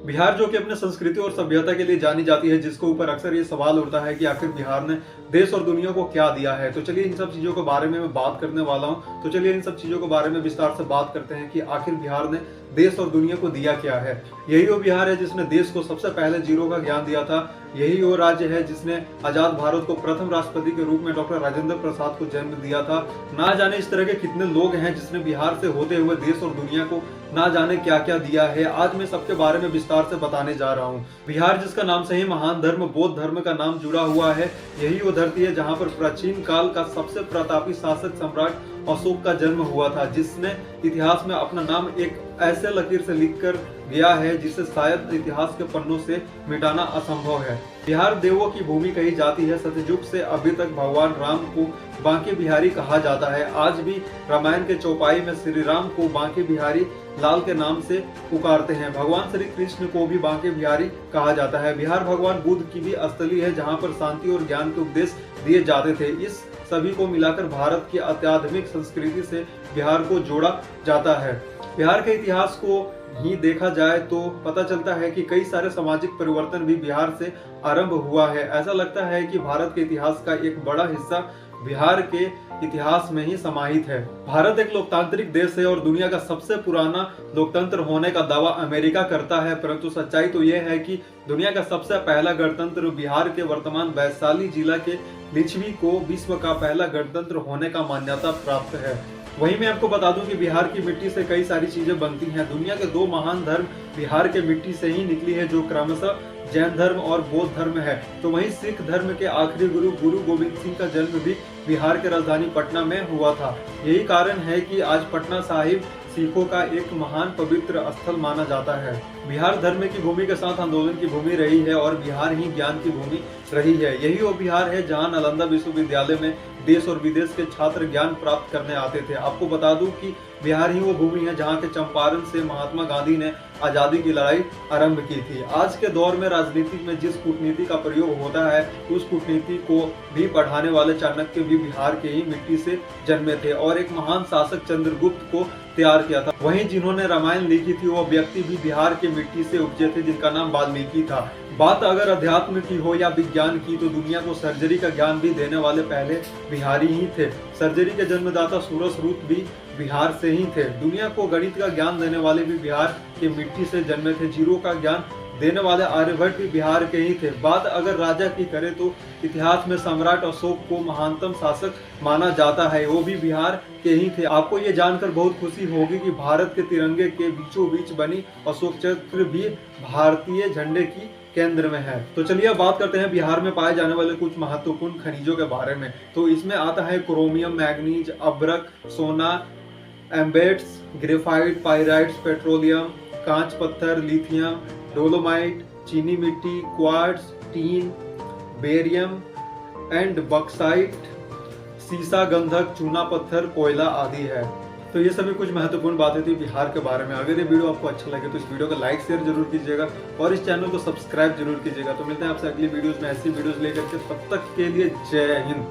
बिहार जो कि अपने संस्कृति और सभ्यता के लिए जानी जाती है, जिसके ऊपर अक्सर ये सवाल उठता है कि आखिर बिहार ने देश और दुनिया को क्या दिया है। तो चलिए इन सब चीजों के बारे में मैं बात करने वाला हूं। तो चलिए इन सब चीजों के बारे में विस्तार से बात करते हैं कि आखिर बिहार ने देश और दुनिया को दिया क्या है। यही वो बिहार है जिसने देश को सबसे पहले जीरो का ज्ञान दिया था। यही वो राज्य है जिसने आजाद भारत को प्रथम राष्ट्रपति के रूप में डॉक्टर राजेंद्र प्रसाद को जन्म दिया था। ना जाने इस तरह के कितने लोग हैं जिसने बिहार से होते हुए देश और दुनिया को ना जाने क्या क्या दिया है। आज मैं सबके बारे में विस्तार से बताने जा रहा हूँ। बिहार जिसका नाम से ही महान धर्म बौद्ध धर्म का नाम जुड़ा हुआ है, यही वो धरती है जहाँ पर प्राचीन काल का सबसे प्रतापी शासक सम्राट अशोक का जन्म हुआ था, जिसने इतिहास में अपना नाम एक ऐसे लकीर से लिखकर गया है जिसे शायद इतिहास के पन्नों से मिटाना असंभव है। बिहार देवों की भूमि कही जाती है। सतयुग से अभी तक भगवान राम को बांके बिहारी कहा जाता है। आज भी रामायण के चौपाई में श्री राम को बांके बिहारी लाल के नाम से पुकारते हैं। भगवान श्री कृष्ण को भी बांके बिहारी कहा जाता है। बिहार भगवान बुद्ध की भी स्थली है जहाँ पर शांति और ज्ञान के उपदेश दिए जाते थे। इस सभी को मिलाकर भारत की अत्याधुनिक संस्कृति से बिहार को जोड़ा जाता है। बिहार के इतिहास को ही देखा जाए तो पता चलता है कि कई सारे सामाजिक परिवर्तन भी बिहार से आरंभ हुआ है। ऐसा लगता है कि भारत के इतिहास का एक बड़ा हिस्सा बिहार के इतिहास में ही समाहित है। भारत एक लोकतांत्रिक देश है और दुनिया का सबसे पुराना लोकतंत्र होने का दावा अमेरिका करता है, परंतु सच्चाई तो यह है कि दुनिया का सबसे पहला गणतंत्र बिहार के वर्तमान वैशाली जिला के लिच्छवी को विश्व का पहला गणतंत्र होने का मान्यता प्राप्त है। वहीं मैं आपको बता दूं कि बिहार की मिट्टी से कई सारी चीजें बनती हैं। दुनिया के दो महान धर्म बिहार के मिट्टी से ही निकली है, जो क्रमशः जैन धर्म और बौद्ध धर्म है। तो वहीं सिख धर्म के आखिरी गुरु गुरु गोविंद सिंह का जन्म भी बिहार के राजधानी पटना में हुआ था। यही कारण है कि आज पटना साहिब सिखों का एक महान पवित्र स्थल माना जाता है। बिहार धर्म की भूमि के साथ आंदोलन की भूमि रही है और बिहार ही ज्ञान की भूमि रही है। यही वो बिहार है जहां नालंदा विश्वविद्यालय में देश और विदेश के छात्र ज्ञान प्राप्त करने आते थे। आपको बता दूं कि बिहार ही वो भूमि है जहां के चंपारण से महात्मा गांधी ने आजादी की लड़ाई आरंभ की थी। आज के दौर में राजनीति में जिस कूटनीति का प्रयोग होता है, उस कूटनीति को भी पढ़ाने वाले चाणक्य भी बिहार के ही मिट्टी से जन्मे थे और एक महान शासक चंद्रगुप्त को तैयार किया था। वहीं जिन्होंने रामायण लिखी थी वो व्यक्ति भी बिहार के मिट्टी से उपजे थे, जिनका नाम वाल्मीकि था। बात अगर अध्यात्म की हो या विज्ञान की, तो दुनिया को सर्जरी का ज्ञान भी देने वाले पहले बिहारी ही थे। सर्जरी के जन्मदाता सूरजरूत भी बिहार से ही थे। दुनिया को गणित का ज्ञान देने वाले भी बिहार के मिट्टी से जन्मे थे। जीरो का ज्ञान देने वाले आर्यभट्ट भी बिहार के ही थे। बात अगर राजा की करें तो इतिहास में सम्राट अशोक को महानतम शासक माना जाता है, वो भी बिहार के ही थे। आपको ये जानकर बहुत खुशी होगी कि भारत के तिरंगे के बीचों बीच बनी अशोक चक्र भी भारतीय झंडे की केंद्र में है। तो चलिए अब बात करते हैं बिहार में पाए जाने वाले कुछ महत्वपूर्ण खनिजों के बारे में। तो इसमें आता है क्रोमियम, मैग्नीज, अब्रक, सोना, एम्बेट्स, ग्रेफाइट, पाइराइट्स, पेट्रोलियम, कांच पत्थर, लिथियम, डोलोमाइट, चीनी मिट्टी, quartz, tin, barium and bauxite, सीसा, गंधक, चूना पत्थर, कोयला आदि है। तो ये सभी कुछ महत्वपूर्ण बातें थी बिहार के बारे में। अगर ये वीडियो आपको अच्छा लगे तो इस वीडियो को लाइक शेयर जरूर कीजिएगा और इस चैनल को सब्सक्राइब जरूर कीजिएगा। तो मिलते हैं आपसे अगली वीडियोस में ऐसी वीडियोस लेकर के। तब तक के लिए जय हिंद।